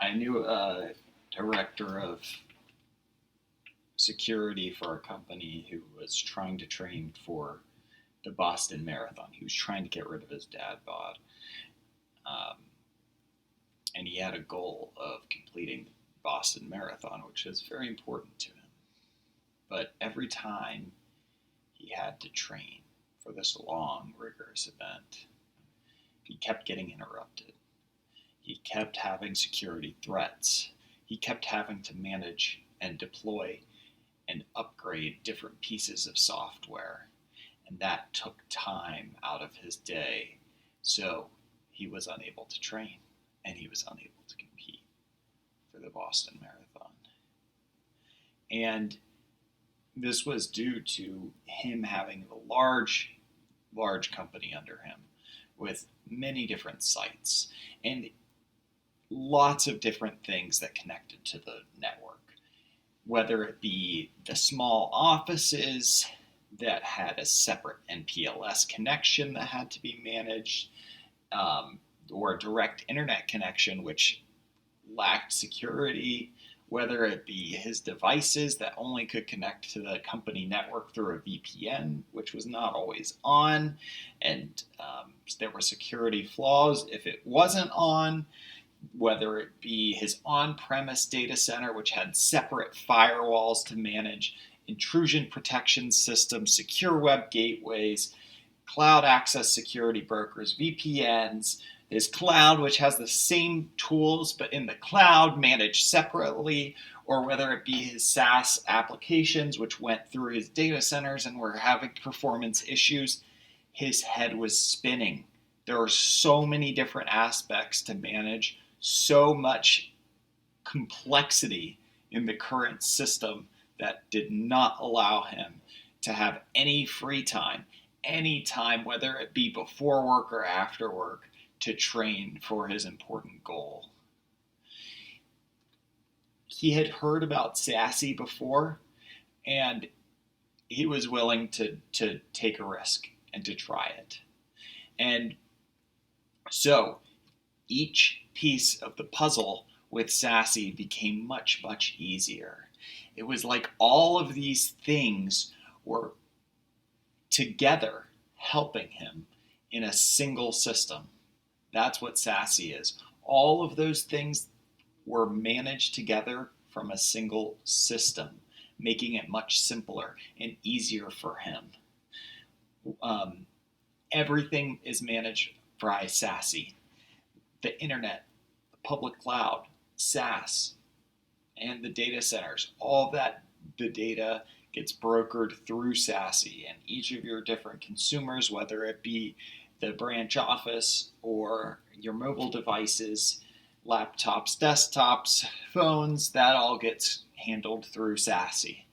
I knew a director of security for a company who was trying to train for the Boston Marathon. He was trying to get rid of his dad bod. Um, and he had a goal of completing the Boston Marathon, which is very important to him. But every time he had to train for this long, rigorous event, he kept getting interrupted. He kept having security threats. He kept having to manage and deploy and upgrade different pieces of software. And that took time out of his day. So he was unable to train and he was unable to compete for the Boston Marathon. And this was due to him having a large company under him with many different sites and lots of different things that connected to the network, whether it be the small offices that had a separate MPLS connection that had to be managed, or a direct internet connection which lacked security, whether it be his devices that only could connect to the company network through a VPN, which was not always on, and there were security flaws if it wasn't on, whether it be his on-premise data center, which had separate firewalls to manage, intrusion protection systems, secure web gateways, cloud access security brokers, VPNs, his cloud, which has the same tools but in the cloud managed separately, or whether it be his SASE applications, which went through his data centers and were having performance issues. His head was spinning. There are so many different aspects to manage, so much complexity in the current system that did not allow him to have any free time, any time, whether it be before work or after work, to train for his important goal. He had heard about SASE before, and he was willing to take a risk and to try it. And so each piece of the puzzle with SASE became much, much easier. It was like all of these things were together helping him in a single system. That's what SASE is. All of those things were managed together from a single system, making it much simpler and easier for him. Everything is managed by SASE. The internet, the public cloud, SaaS, and the data centers, all that, the data gets brokered through SASE, and each of your different consumers, whether it be the branch office or your mobile devices, laptops, desktops, phones, that all gets handled through SASE.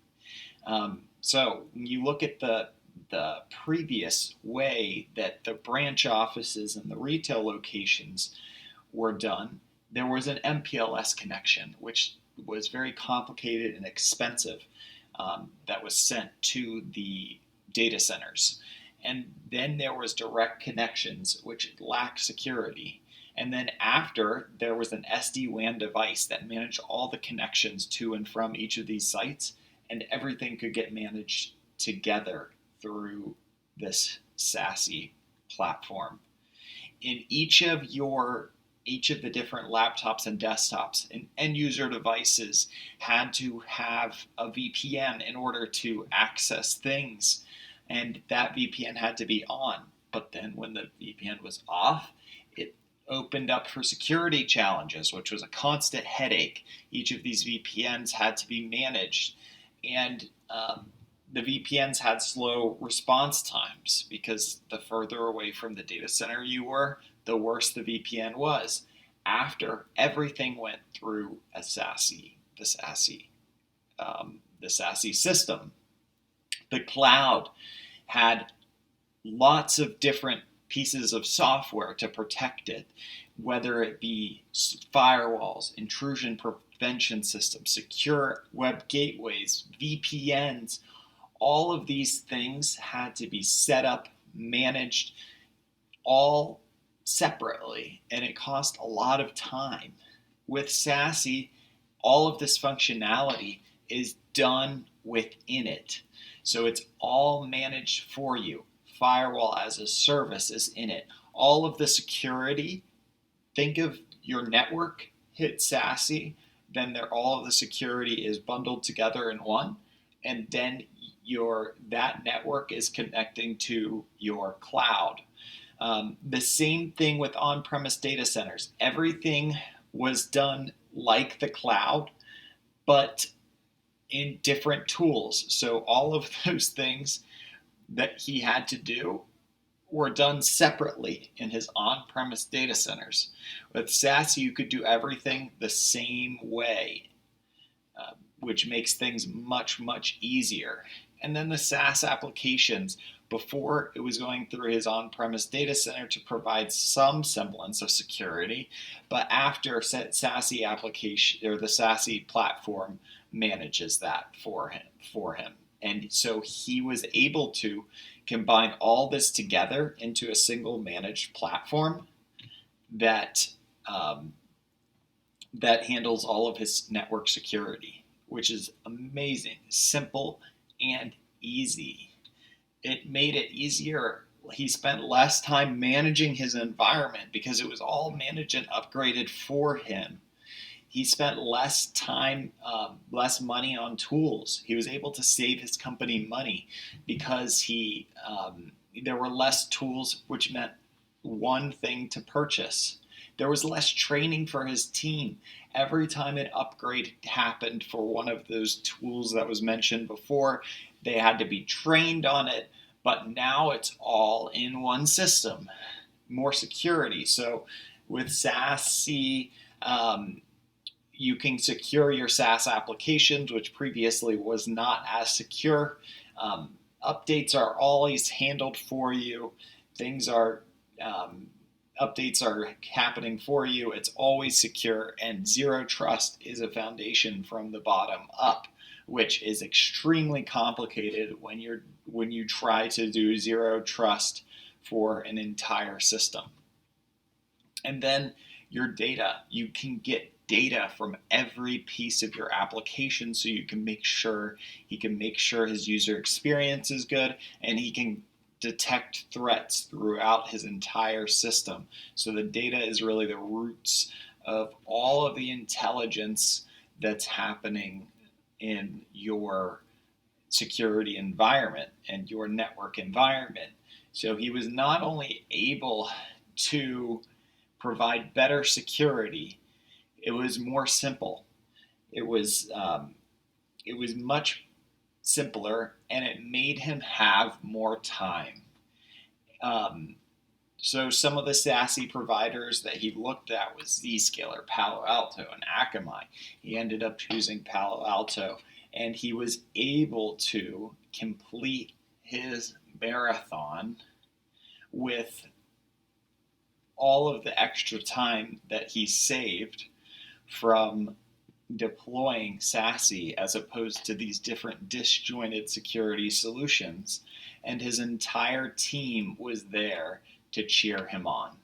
So when you look at the previous way that the branch offices and the retail locations were done, there was an MPLS connection, which was very complicated and expensive, that was sent to the data centers. And then there was direct connections, which lacked security. And then after, there was an SD-WAN device that managed all the connections to and from each of these sites, and everything could get managed together through this SASE platform. In each of the different laptops and desktops and end user devices had to have a VPN in order to access things, and that VPN had to be on. But then when the VPN was off, it opened up for security challenges, which was a constant headache. Each of these VPNs had to be managed, and the VPNs had slow response times because the further away from the data center you were, the worse the VPN was. After everything went through the SASE system, the cloud had lots of different pieces of software to protect it, whether it be firewalls, intrusion prevention systems, secure web gateways, VPNs. All of these things had to be set up, managed, all separately, and it cost a lot of time. With SASE, all of this functionality is done within it. So it's all managed for you. Firewall as a service is in it. All of the security, think of your network, hit SASE, then all of the security is bundled together in one, and then that network is connecting to your cloud. The same thing with on-premise data centers. Everything was done like the cloud, but in different tools. So all of those things that he had to do were done separately in his on-premise data centers. With SASE, you could do everything the same way, which makes things much, much easier. And then the SaaS applications, before it was going through his on-premise data center to provide some semblance of security, but after SASE application or the SASE platform manages that for him. And so he was able to combine all this together into a single managed platform that that handles all of his network security, which is amazing, simple, and easy. It made it easier. He spent less time managing his environment because it was all managed and upgraded for him. He spent less time, less money on tools. He was able to save his company money because there were less tools, which meant one thing to purchase. There was less training for his team. Every time an upgrade happened for one of those tools that was mentioned before, they had to be trained on it, but now it's all in one system. More security. So with SASE, you can secure your SaaS applications, which previously was not as secure. Updates are always handled for you. Updates are happening for you. It's always secure, and zero trust is a foundation from the bottom up, which is extremely complicated when you try to do zero trust for an entire system. And then your data, you can get data from every piece of your application, so he can make sure his user experience is good, and he can detect threats throughout his entire system. So the data is really the roots of all of the intelligence that's happening in your security environment and your network environment. So he was not only able to provide better security, it was more simple. It was much simpler, and it made him have more time. So some of the SASE providers that he looked at was Zscaler, Palo Alto, and Akamai. He ended up choosing Palo Alto, and he was able to complete his marathon with all of the extra time that he saved from deploying SASE as opposed to these different disjointed security solutions. And his entire team was there to cheer him on.